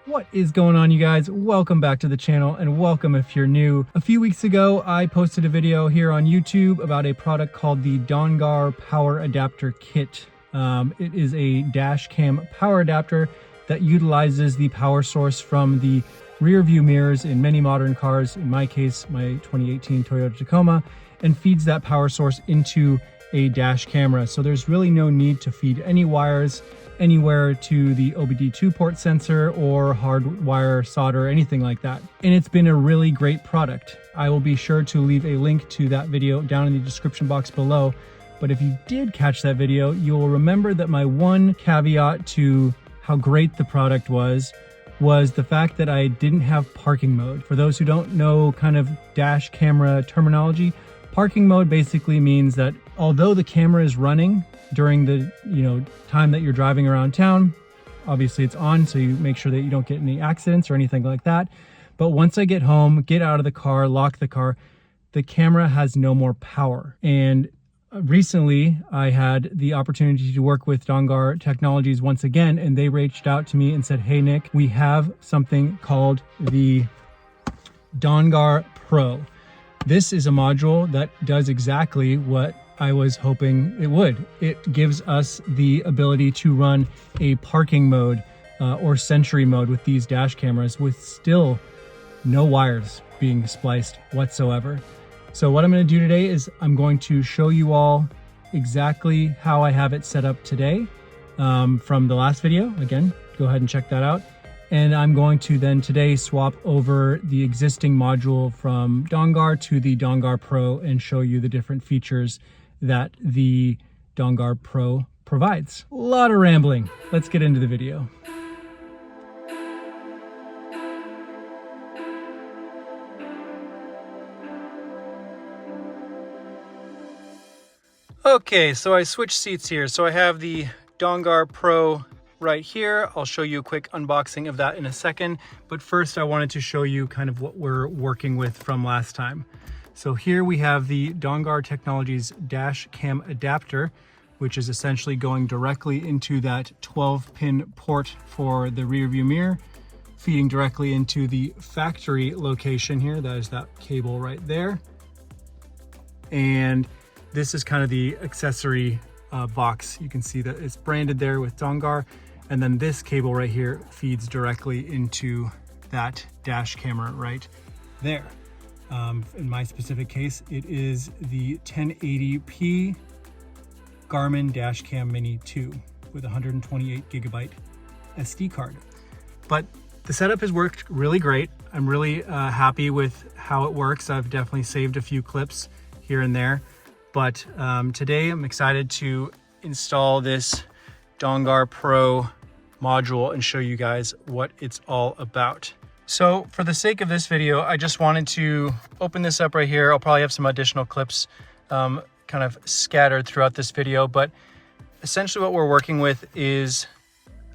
What is going on, you guys? Welcome back to the channel, and welcome if you're new. A few weeks ago, I posted a video here on YouTube about a product called the Dongar Power Adapter Kit. It is a dash cam power adapter that utilizes the power source from the rear view mirrors in many modern cars, in my case, my 2018 Toyota Tacoma, and feeds that power source into a dash camera. So there's really no need to feed any wires anywhere to the OBD2 port sensor or hardwire solder, anything like that. And it's been a really great product. I will be sure to leave a link to that video down in the description box below. But if you did catch that video, you will remember that my one caveat to how great the product was the fact that I didn't have parking mode. For those who don't know kind of dash camera terminology, parking mode basically means that although the camera is running during the time that you're driving around town, obviously it's on, so you make sure that you don't get any accidents or anything like that. But once I get home, get out of the car, lock the car, the camera has no more power. And recently I had the opportunity to work with Dongar Technologies once again, and they reached out to me and said, "Hey Nick, we have something called the Dongar Pro. This is a module that does exactly what I was hoping it would. It gives us the ability to run a parking mode or sentry mode with these dash cameras with still no wires being spliced whatsoever." So what I'm going to do today is I'm going to show you all exactly how I have it set up today from the last video. Again, go ahead and check that out. And I'm going to then today swap over the existing module from Dongar to the Dongar Pro and show you the different features that the Dongar Pro provides. A lot of rambling. Let's get into the video. Okay, so I switched seats here. So I have the Dongar Pro right here. I'll show you a quick unboxing of that in a second. But first I wanted to show you kind of what we're working with from last time. So here we have the Dongar Technologies dash cam adapter, which is essentially going directly into that 12-pin port for the rear view mirror, feeding directly into the factory location here. That is that cable right there. And this is kind of the accessory box. You can see that it's branded there with Dongar. And then this cable right here feeds directly into that dash camera right there. In my specific case, it is the 1080p Garmin Dashcam Mini 2 with 128 gigabyte SD card. But the setup has worked really great. I'm really happy with how it works. I've definitely saved a few clips here and there. But today I'm excited to install this Dongar Pro module and show you guys what it's all about. So for the sake of this video, I just wanted to open this up right here. I'll probably have some additional clips kind of scattered throughout this video, but essentially what we're working with is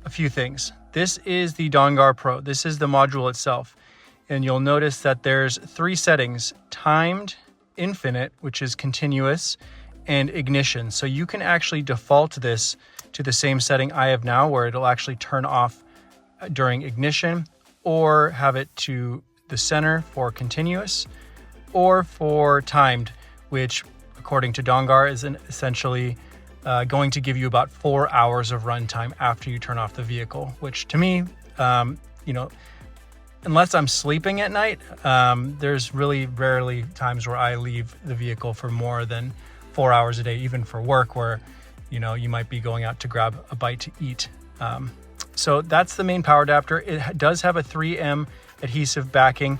a few things. This is the Dongar Pro. This is the module itself. And you'll notice that there's 3 settings: timed, infinite, which is continuous, and ignition. So you can actually default this to the same setting I have now, where it'll actually turn off during ignition, or have it to the center for continuous, or for timed, which according to Dongar is essentially going to give you about 4 hours of runtime after you turn off the vehicle, which to me, unless I'm sleeping at night, there's really rarely times where I leave the vehicle for more than 4 hours a day, even for work where, you might be going out to grab a bite to eat. So that's the main power adapter. It does have a 3M adhesive backing.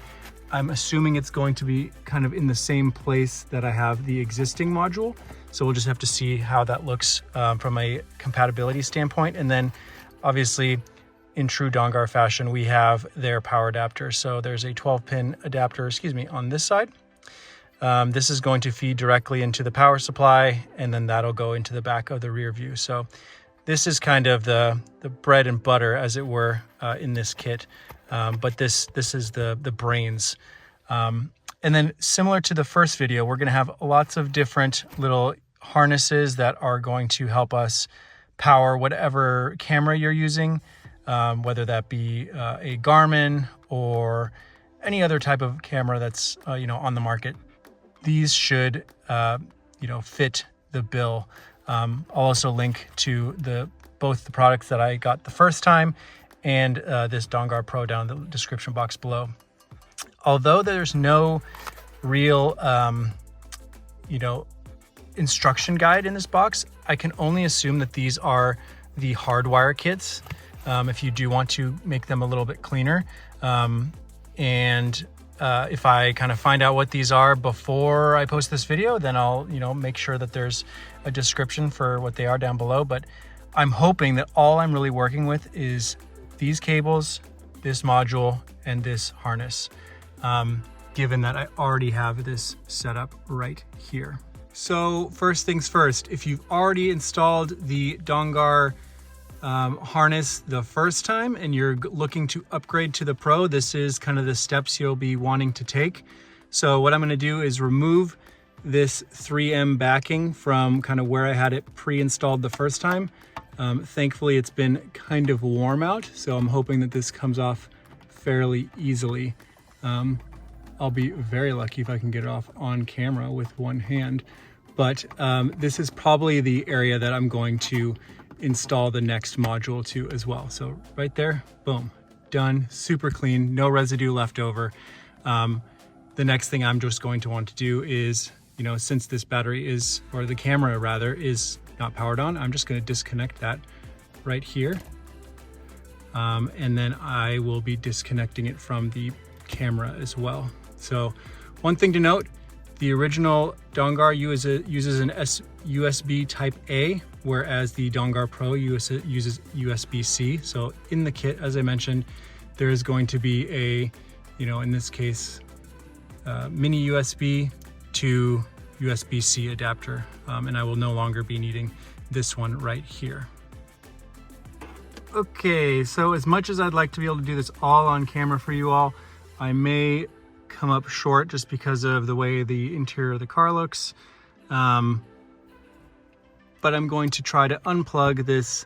I'm assuming it's going to be kind of in the same place that I have the existing module. So we'll just have to see how that looks from a compatibility standpoint. And then obviously in true Dongar fashion, we have their power adapter. So there's a 12-pin adapter, on this side. This is going to feed directly into the power supply, and then that'll go into the back of the rear view. So this is kind of the bread and butter, as it were, in this kit. But this is the brains. And then similar to the first video, we're going to have lots of different little harnesses that are going to help us power whatever camera you're using. whether that be a Garmin or any other type of camera that's on the market. These should fit the bill. I'll also link to both the products that I got the first time and this Dongar Pro down in the description box below. Although there's no real instruction guide in this box, I can only assume that these are the hardwire kits if you do want to make them a little bit cleaner. If I kind of find out what these are before I post this video, then I'll make sure that there's a description for what they are down below. But I'm hoping that all I'm really working with is these cables, this module, and this harness, given that I already have this set up right here. So first things first, if you've already installed the Dongar harness the first time and you're looking to upgrade to the Pro, this is kind of the steps you'll be wanting to take. So what I'm going to do is remove this 3M backing from kind of where I had it pre-installed the first time. Thankfully it's been kind of warm out, so I'm hoping that this comes off fairly easily. I'll be very lucky if I can get it off on camera with one hand, but this is probably the area that I'm going to install the next module to as well. So right there, boom, done, super clean, no residue left over. The next thing I'm just going to want to do is, since this battery is, or the camera rather, is not powered on, I'm just going to disconnect that right here. And then I will be disconnecting it from the camera as well. So one thing to note, the original Dongar uses an USB type A, whereas the Dongar Pro uses USB-C. So in the kit, as I mentioned, there is going to be a, in this case, mini USB to USB-C adapter. And I will no longer be needing this one right here. Okay, so as much as I'd like to be able to do this all on camera for you all, I may come up short just because of the way the interior of the car looks. But I'm going to try to unplug this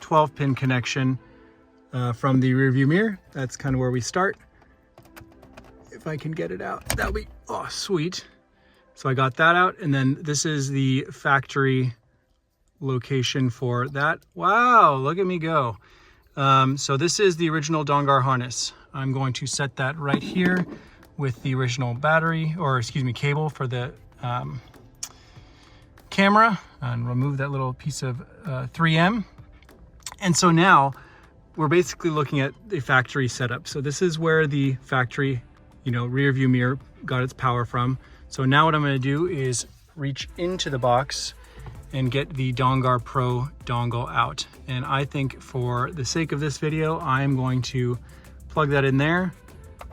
12-pin connection from the rear view mirror. That's kind of where we start. If I can get it out, that'll be, oh, sweet. So I got that out, and then this is the factory location for that. Wow, look at me go. So this is the original Dongar harness. I'm going to set that right here with the original battery, or excuse me, cable for the camera, and remove that little piece of 3M. And so now we're basically looking at the factory setup. So this is where the factory, rear view mirror got its power from. So now what I'm going to do is reach into the box and get the Dongar Pro dongle out. And I think for the sake of this video, I'm going to plug that in there,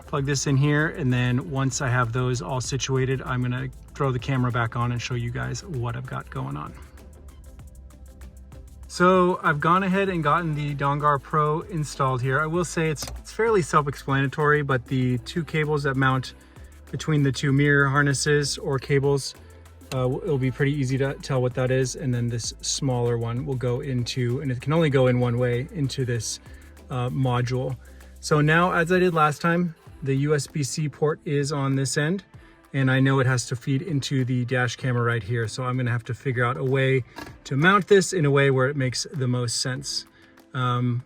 plug this in here, and then once I have those all situated, I'm gonna throw the camera back on and show you guys what I've got going on. So I've gone ahead and gotten the Dongar Pro installed here. I will say it's fairly self-explanatory, but the two cables that mount between the two mirror harnesses or cables, it'll be pretty easy to tell what that is. And then this smaller one will go into, and it can only go in one way, into this module. So now, as I did last time, the USB-C port is on this end, and I know it has to feed into the dash camera right here. So I'm gonna have to figure out a way to mount this in a way where it makes the most sense. And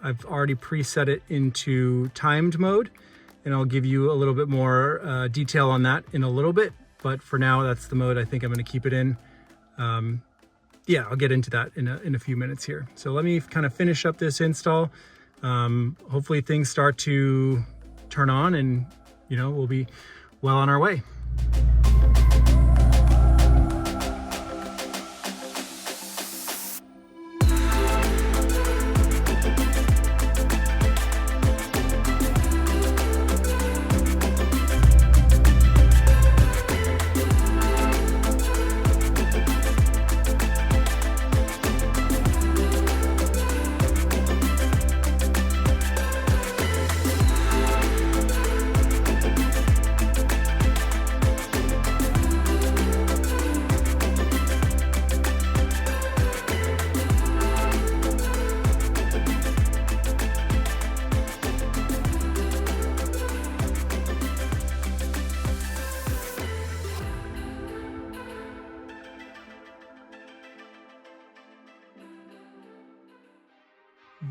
I've already preset it into timed mode, and I'll give you a little bit more detail on that in a little bit. But for now, that's the mode I think I'm gonna keep it in. Yeah, I'll get into that in a few minutes here. So let me kind of finish up this install. Hopefully things start to turn on, and we'll be well on our way.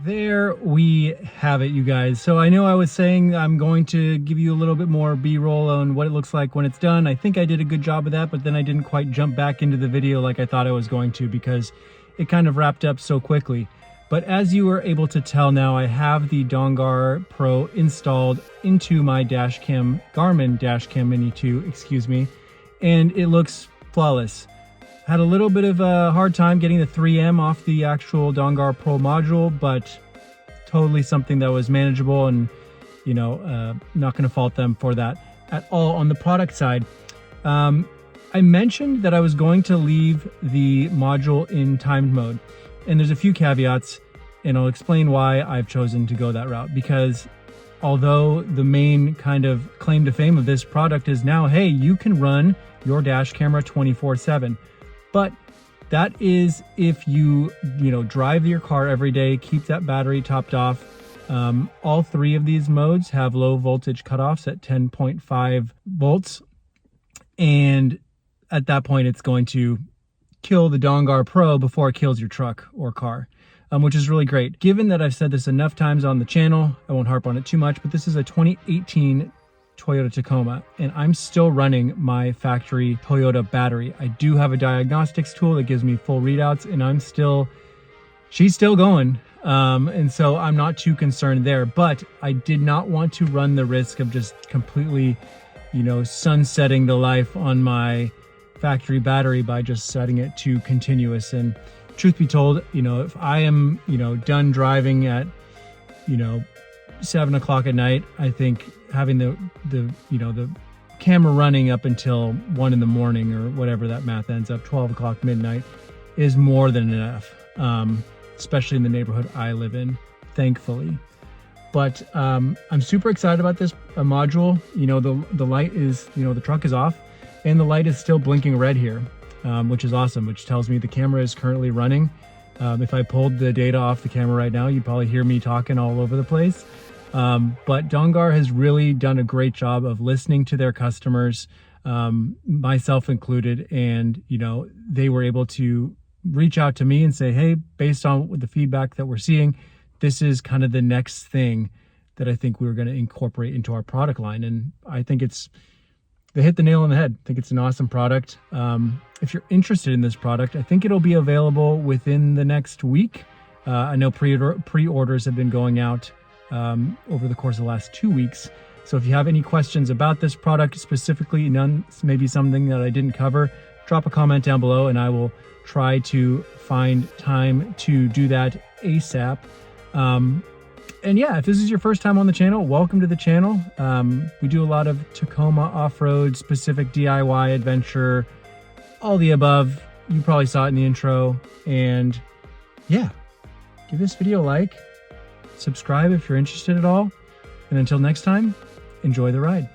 there we have it, you guys. So I know I was saying I'm going to give you a little bit more B-roll on what it looks like when it's done. I think I did a good job of that, but then I didn't quite jump back into the video like I thought I was going to, because it kind of wrapped up so quickly. But as you were able to tell now, I have the Dongar Pro installed into my Garmin Dashcam Mini 2, excuse me, and it looks flawless. Had a little bit of a hard time getting the 3M off the actual Dongar Pro module, but totally something that was manageable, and you know, not going to fault them for that at all. On the product side, I mentioned that I was going to leave the module in timed mode, and there's a few caveats, and I'll explain why I've chosen to go that route. Because although the main kind of claim to fame of this product is now, hey, you can run your dash camera 24/7. But that is if you drive your car every day, keep that battery topped off. All three of these modes have low voltage cutoffs at 10.5 volts. And at that point, it's going to kill the Dongar Pro before it kills your truck or car, which is really great. Given that I've said this enough times on the channel, I won't harp on it too much, but this is a 2018 Toyota Tacoma, and I'm still running my factory Toyota battery. I do have a diagnostics tool that gives me full readouts, and she's still going. And so I'm not too concerned there, but I did not want to run the risk of just completely, sunsetting the life on my factory battery by just setting it to continuous. And truth be told, if I am, done driving at, 7 o'clock at night, I think having the camera running up until 1 in the morning, or whatever that math ends up, 12 o'clock midnight, is more than enough, especially in the neighborhood I live in, thankfully. But I'm super excited about this module. The light is, the truck is off, and the light is still blinking red here, which is awesome, which tells me the camera is currently running. If I pulled the data off the camera right now, you'd probably hear me talking all over the place. But Dongar has really done a great job of listening to their customers, myself included. And, they were able to reach out to me and say, hey, based on the feedback that we're seeing, this is kind of the next thing that I think we're going to incorporate into our product line. And I think they hit the nail on the head. I think it's an awesome product. If you're interested in this product, I think it'll be available within the next week. I know pre-orders have been going out over the course of the last 2 weeks. So if you have any questions about this product specifically, maybe something that I didn't cover, drop a comment down below, and I will try to find time to do that ASAP. And yeah, if this is your first time on the channel, welcome to the channel. We do a lot of Tacoma off-road, specific DIY, adventure, all the above. You probably saw it in the intro. And yeah, give this video a like, subscribe if you're interested at all. And until next time, enjoy the ride.